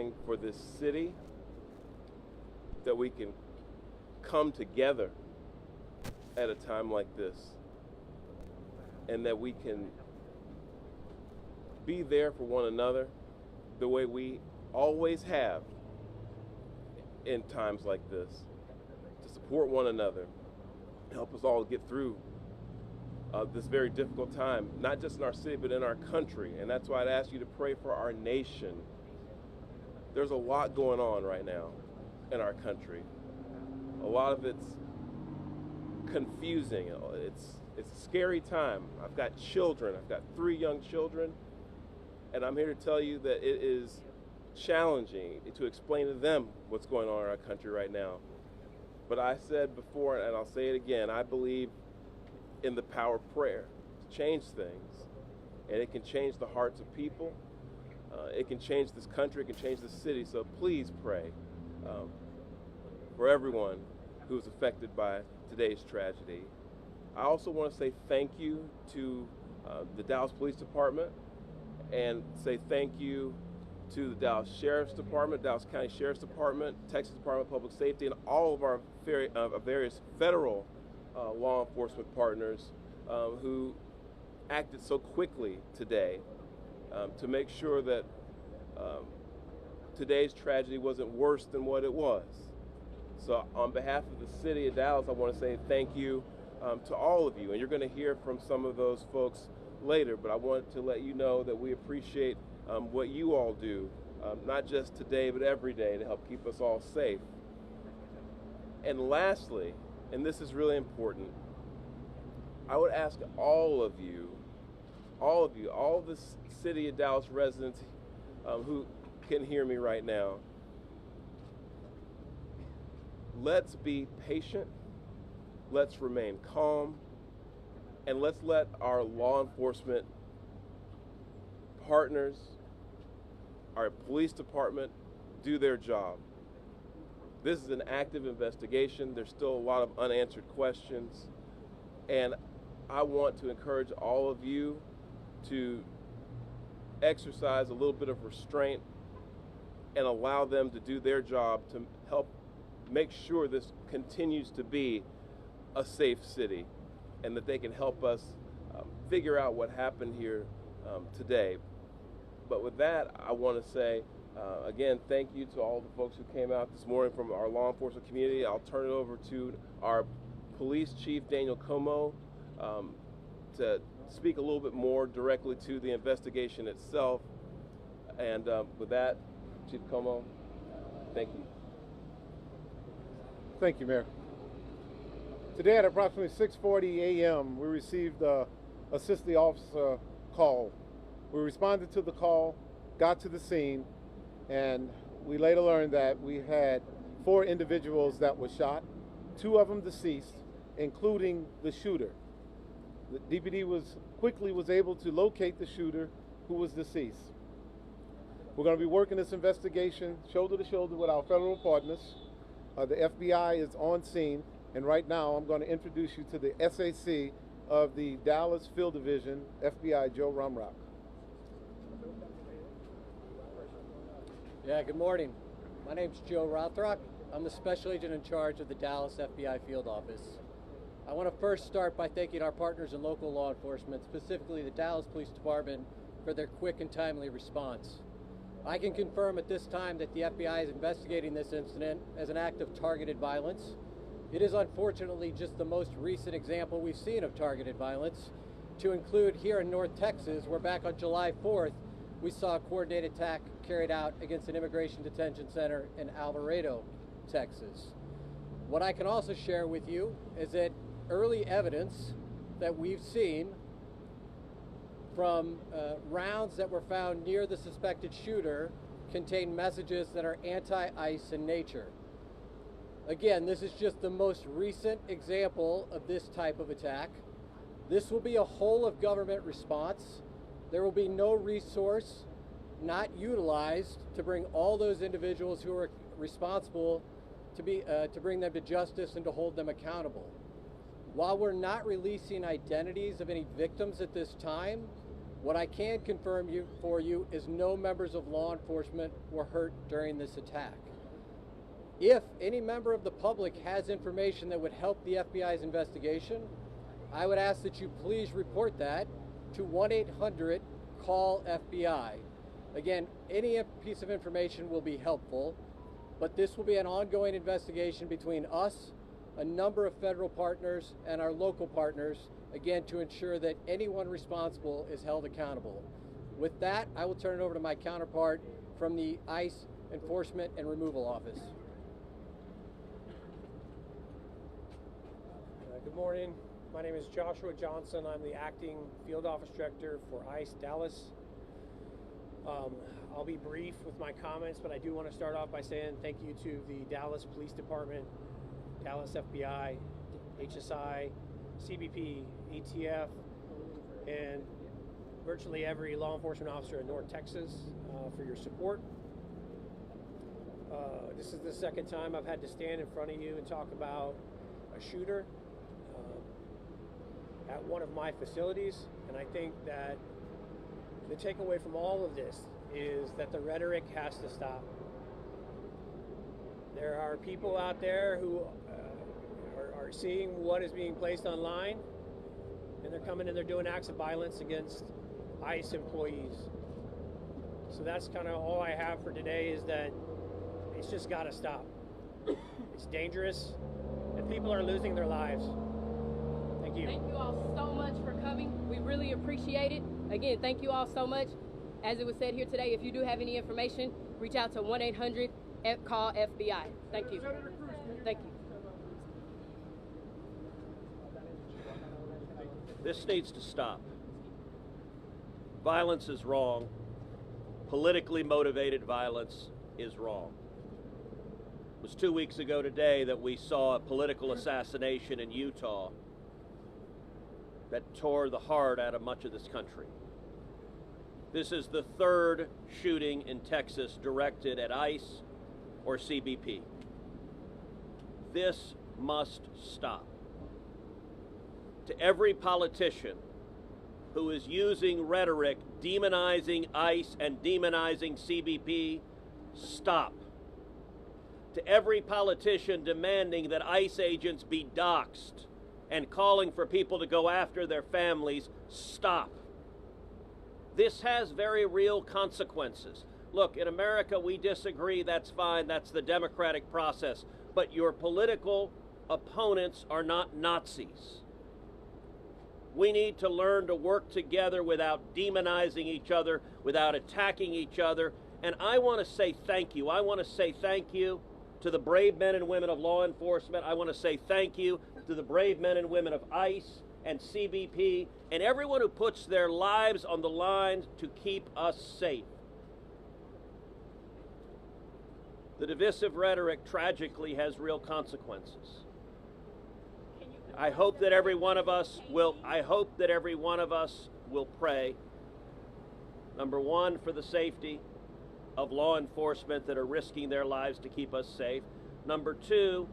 praying for this city, that we can come together at a time like this, and that we can be there for one another the way we always have in times like this, to support one another, help us all get through this very difficult time, not just in our city, but in our country. And that's why I'd ask you to pray for our nation. There's a lot going on right now in our country. A lot of it's confusing. It's a scary time. I've got children. I've got 3 young children, and I'm here to tell you that it is challenging to explain to them what's going on in our country right now. But I said before, and I'll say it again, I believe in the power of prayer to change things, and it can change the hearts of people. It can change this country. It can change this city. So please pray for everyone who is affected by today's tragedy. I also want to say thank you to the Dallas Police Department, and say thank you to the Dallas Sheriff's Department, Dallas County Sheriff's Department, Texas Department of Public Safety, and all of our various federal law enforcement partners who acted so quickly today to make sure that today's tragedy wasn't worse than what it was. So on behalf of the city of Dallas, I want to say thank you to all of you. And you're going to hear from some of those folks later, but I want to let you know that we appreciate what you all do, not just today, but every day, to help keep us all safe. And lastly, and this is really important, I would ask all of the city of Dallas residents who can hear me right now, let's be patient, let's remain calm, and let's let our law enforcement partners, our police department, do their job. This is an active investigation. There's still a lot of unanswered questions, and I want to encourage all of you to exercise a little bit of restraint and allow them to do their job to help make sure this continues to be a safe city, and that they can help us figure out what happened here today. But with that, I want to say, again, thank you to all the folks who came out this morning from our law enforcement community. I'll turn it over to our police chief, Daniel Como, to speak a little bit more directly to the investigation itself. And with that, Chief Como, thank you. Thank you, Mayor. Today at approximately 6:40 a.m., we received a assist the officer call. We responded to the call, got to the scene, and we later learned that we had 4 individuals that were shot, 2 of them deceased, including the shooter. The DPD was able to locate the shooter, who was deceased. We're going to be working this investigation shoulder to shoulder with our federal partners. The FBI is on scene, and right now I'm going to introduce you to the SAC of the Dallas Field Division, FBI Joe Rumrock. Yeah, good morning. My name's Joe Rothrock. I'm the special agent in charge of the Dallas FBI Field Office. I want to first start by thanking our partners in local law enforcement, specifically the Dallas Police Department, for their quick and timely response. I can confirm at this time that the FBI is investigating this incident as an act of targeted violence. It is unfortunately just the most recent example we've seen of targeted violence, to include here in North Texas, where back on July 4th, we saw a coordinated attack carried out against an immigration detention center in Alvarado, Texas. What I can also share with you is that early evidence that we've seen from rounds that were found near the suspected shooter contain messages that are anti-ICE in nature. Again, this is just the most recent example of this type of attack. This will be a whole of government response. There will be no resource not utilized to bring all those individuals who are responsible to bring them to justice and to hold them accountable. While we're not releasing identities of any victims at this time, What I can confirm for you is no members of law enforcement were hurt during this attack. If any member of the public has information that would help the FBI's investigation, I would ask that you please report that to 1-800-CALL-FBI. Again, any piece of information will be helpful, but this will be an ongoing investigation between us, a number of federal partners, and our local partners, again, to ensure that anyone responsible is held accountable. With that, I will turn it over to my counterpart from the ICE Enforcement and Removal Office. Good morning. My name is Joshua Johnson. I'm the acting field office director for ICE Dallas. I'll be brief with my comments, but I do want to start off by saying thank you to the Dallas Police Department, Dallas FBI, HSI, CBP, ATF, and virtually every law enforcement officer in North Texas for your support. This is the second time I've had to stand in front of you and talk about a shooter at one of my facilities, and I think that the takeaway from all of this is that the rhetoric has to stop. There are people out there who are seeing what is being placed online, and they're coming and they're doing acts of violence against ICE employees. So that's kind of all I have for today, is that it's just got to stop. It's dangerous, and people are losing their lives. Thank you. Thank you all so much for coming. We really appreciate it. Again, thank you all so much. As it was said here today, if you do have any information, reach out to 1-800-CALL-FBI. Thank you. Thank you. This needs to stop. Violence is wrong. Politically motivated violence is wrong. It was 2 weeks ago today that we saw a political assassination in Utah that tore the heart out of much of this country. This is the third shooting in Texas directed at ICE or CBP. This must stop. To every politician who is using rhetoric demonizing ICE and demonizing CBP, stop. To every politician demanding that ICE agents be doxxed and calling for people to go after their families, stop. This has very real consequences. Look, in America, we disagree, that's fine, that's the democratic process, but your political opponents are not Nazis. We need to learn to work together without demonizing each other, without attacking each other, and I want to say thank you. I want to say thank you to the brave men and women of law enforcement. I want to say thank you to the brave men and women of ICE and CBP and everyone who puts their lives on the line to keep us safe. The divisive rhetoric tragically has real consequences. I hope that every one of us will pray, number one, for the safety of law enforcement that are risking their lives to keep us safe. Number two,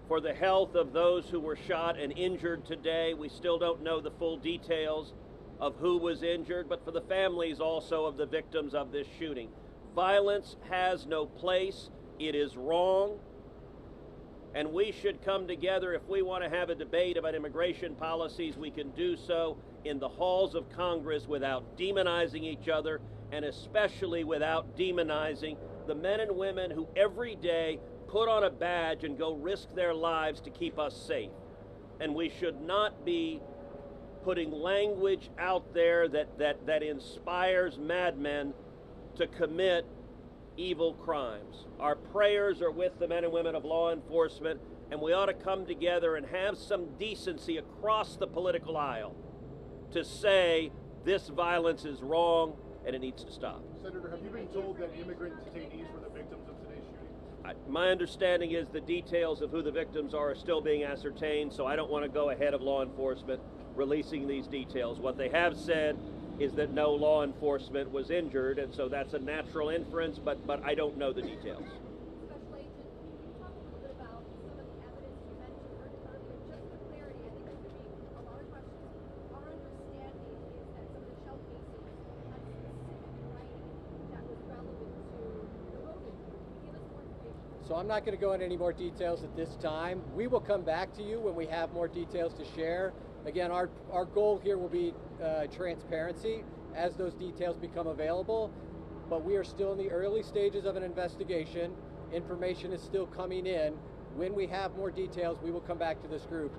for the health of those who were shot and injured today. We still don't know the full details of who was injured, but for the families also of the victims of this shooting. Violence has no place. It is wrong. And we should come together. If we want to have a debate about immigration policies, we can do so in the halls of Congress without demonizing each other, and especially without demonizing the men and women who every day put on a badge and go risk their lives to keep us safe. And we should not be putting language out there that inspires madmen to commit evil crimes. Our prayers are with the men and women of law enforcement, and we ought to come together and have some decency across the political aisle to say this violence is wrong and it needs to stop. Senator, have you been told that immigrant detainees were the victims of today's shooting? My understanding is the details of who the victims are still being ascertained, so I don't want to go ahead of law enforcement releasing these details. What they have said is that no law enforcement was injured, and so that's a natural inference, but I don't know the details. Special Agent, can you talk a little bit about some of the evidence you mentioned earlier? Just for clarity, I think there could be a lot of questions. Our understanding is that some of the So I'm not going to go into any more details at this time. We will come back to you when we have more details to share. Again, our goal here will be transparency as those details become available, but we are still in the early stages of an investigation. Information is still coming in. When we have more details, we will come back to this group.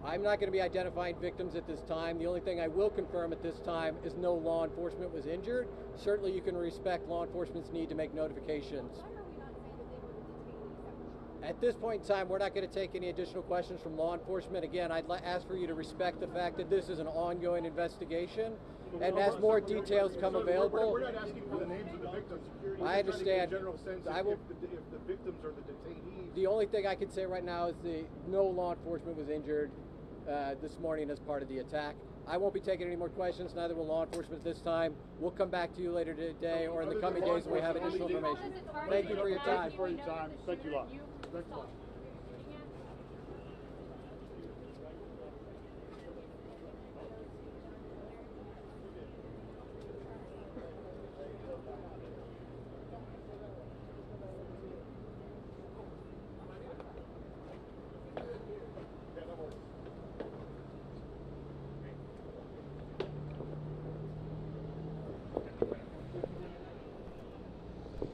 I'm not going to be identifying victims at this time. The only thing I will confirm at this time is no law enforcement was injured. Certainly you can respect law enforcement's need to make notifications. At this point in time, we're not going to take any additional questions from law enforcement. Again, I'd ask for you to respect the fact that this is an ongoing investigation, and as more details come available... We're not asking for the names of the victims. I understand. In general sense, I will, if the victims are the detainees... The only thing I can say right now is no law enforcement was injured this morning as part of the attack. I won't be taking any more questions, neither will law enforcement at this time. We'll come back to you later today or in the coming days when we have additional information. Thank you for your time. Thank you a lot.